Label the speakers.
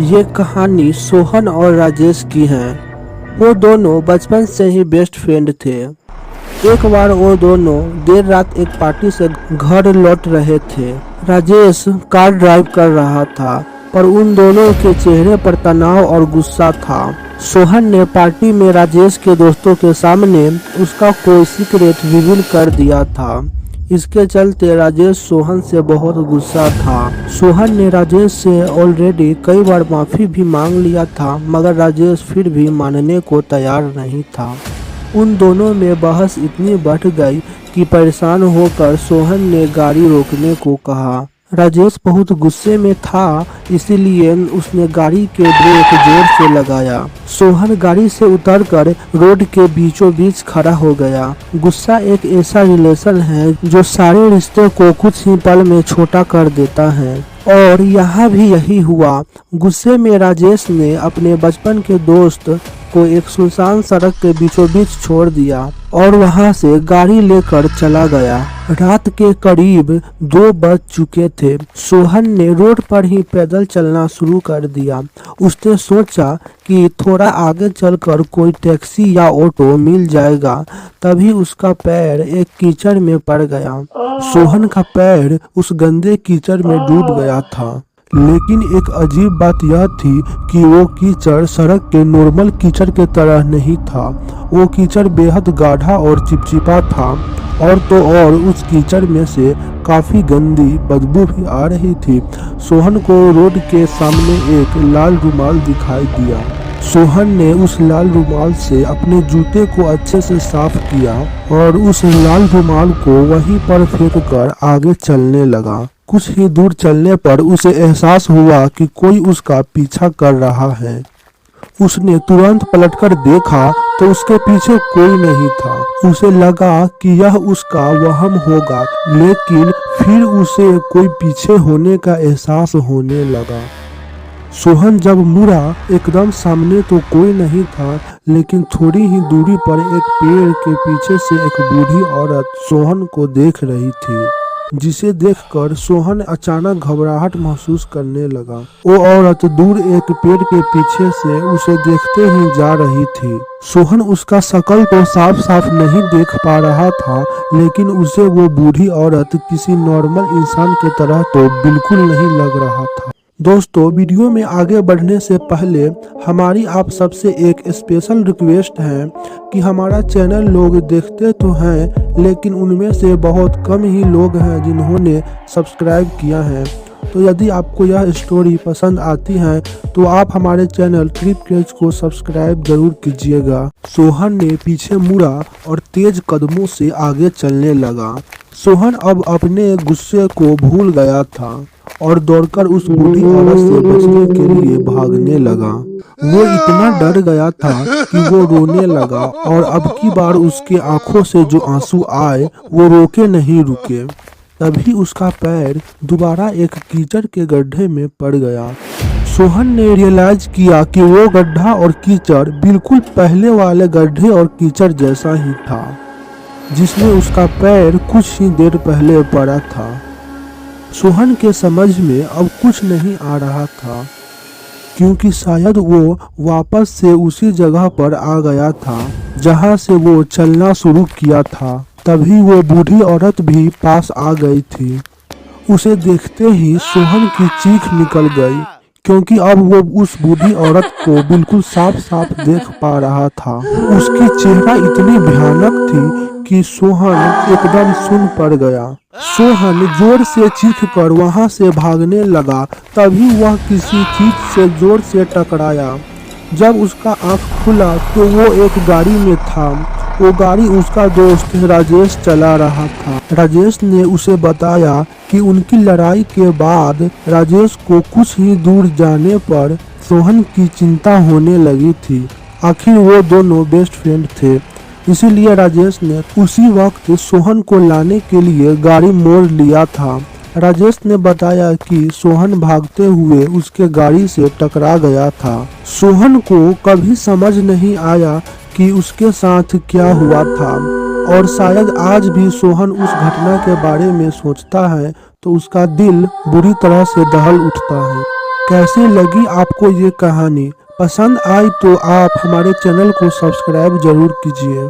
Speaker 1: ये कहानी सोहन और राजेश की है। वो दोनों बचपन से ही बेस्ट फ्रेंड थे। एक बार वो दोनों देर रात एक पार्टी से घर लौट रहे थे। राजेश कार ड्राइव कर रहा था, पर उन दोनों के चेहरे पर तनाव और गुस्सा था। सोहन ने पार्टी में राजेश के दोस्तों के सामने उसका कोई सीक्रेट रिवील कर दिया था। इसके चलते राजेश सोहन से बहुत गुस्सा था। सोहन ने राजेश से ऑलरेडी कई बार माफी भी मांग लिया था, मगर राजेश फिर भी मानने को तैयार नहीं था। उन दोनों में बहस इतनी बढ़ गई कि परेशान होकर सोहन ने गाड़ी रोकने को कहा। राजेश बहुत गुस्से में था, इसीलिए उसने गाड़ी के ब्रेक जोर से लगाया। सोहन गाड़ी से उतरकर रोड के बीचों बीच खड़ा हो गया। गुस्सा एक ऐसा रिलेशन है जो सारे रिश्ते को कुछ ही पल में छोटा कर देता है, और यहाँ भी यही हुआ। गुस्से में राजेश ने अपने बचपन के दोस्त को एक सुनसान सड़क के बीचों बीच छोड़ दिया और वहां से गाड़ी लेकर चला गया। रात के करीब 2 बज चुके थे। सोहन ने रोड पर ही पैदल चलना शुरू कर दिया। उसने सोचा कि थोड़ा आगे चलकर कोई टैक्सी या ऑटो मिल जाएगा। तभी उसका पैर एक कीचड़ में पड़ गया। सोहन का पैर उस गंदे कीचड़ में डूब गया था। लेकिन एक अजीब बात यह थी कि वो कीचड़ सड़क के नॉर्मल कीचड़ के तरह नहीं था। वो कीचड़ बेहद गाढ़ा और चिपचिपा था, और उस कीचड़ में से काफी गंदी बदबू भी आ रही थी। सोहन को रोड के सामने एक लाल रुमाल दिखाई दिया। सोहन ने उस लाल रुमाल से अपने जूते को अच्छे से साफ किया और उस लाल रुमाल को वहीं पर फेंककर आगे चलने लगा। कुछ ही दूर चलने पर उसे एहसास हुआ कि कोई उसका पीछा कर रहा है। उसने तुरंत पलटकर देखा तो उसके पीछे कोई नहीं था। उसे लगा कि यह उसका वहम होगा, लेकिन फिर उसे कोई पीछे होने का एहसास होने लगा। सोहन जब मुड़ा, एकदम सामने तो कोई नहीं था, लेकिन थोड़ी ही दूरी पर एक पेड़ के पीछे से एक बूढ़ी औरत सोहन को देख रही थी, जिसे देखकर सोहन अचानक घबराहट महसूस करने लगा। वो औरत दूर एक पेड़ के पीछे से उसे देखते ही जा रही थी। सोहन उसका शक्ल तो साफ साफ नहीं देख पा रहा था, लेकिन उसे वो बूढ़ी औरत किसी नॉर्मल इंसान के तरह तो बिल्कुल नहीं लग रहा था। दोस्तों, वीडियो में आगे बढ़ने से पहले हमारी आप सबसे एक स्पेशल रिक्वेस्ट है कि हमारा चैनल लोग देखते तो हैं, लेकिन उनमें से बहुत कम ही लोग हैं जिन्होंने सब्सक्राइब किया है। तो यदि आपको यह स्टोरी पसंद आती है तो आप हमारे चैनल ट्रिप क्रेज को सब्सक्राइब जरूर कीजिएगा। सोहन ने पीछे मुड़ा और तेज कदमों से आगे चलने लगा। सोहन अब अपने गुस्से को भूल गया था और दौड़कर उस बूढ़ी औरत से बचने के लिए भागने लगा। वो इतना डर गया था कि वो रोने लगा, और अब की बार उसके आंखों से जो आंसू आए वो रोके नहीं रुके। तभी उसका पैर दोबारा एक कीचड़ के गड्ढे में पड़ गया। सोहन ने रियलाइज किया कि वो गड्ढा और कीचड़ बिल्कुल पहले वाले गड्ढे और कीचड़ जैसा ही था, जिसमें उसका पैर कुछ ही देर पहले पड़ा था। सोहन के समझ में अब कुछ नहीं आ रहा था, क्योंकि शायद वो वापस से उसी जगह पर आ गया था जहां से वो चलना शुरू किया था। तभी वो बूढ़ी औरत भी पास आ गई थी। उसे देखते ही सोहन की चीख निकल गई, क्योंकि अब वो उस बूढ़ी औरत को बिल्कुल साफ साफ देख पा रहा था। उसकी चेहरा इतनी भयानक थी कि सोहन एकदम सुन पड़ गया। सोहन जोर से चीखकर वहां से भागने लगा। तभी वह किसी चीज से जोर से टकराया। जब उसका आंख खुला तो वो एक गाड़ी में था। वो गाड़ी उसका दोस्त राजेश चला रहा था। राजेश ने उसे बताया कि उनकी लड़ाई के बाद राजेश को कुछ ही दूर जाने पर सोहन की चिंता होने लगी थी। आखिर वो दोनों बेस्ट फ्रेंड थे, इसीलिए राजेश ने उसी वक्त सोहन को लाने के लिए गाड़ी मोड़ लिया था। राजेश ने बताया कि सोहन भागते हुए उसके गाड़ी से टकरा गया था। सोहन को कभी समझ नहीं आया कि उसके साथ क्या हुआ था, और शायद आज भी सोहन उस घटना के बारे में सोचता है तो उसका दिल बुरी तरह से दहल उठता है। कैसी लगी आपको ये कहानी? पसंद आई तो आप हमारे चैनल को सब्सक्राइब जरूर कीजिए।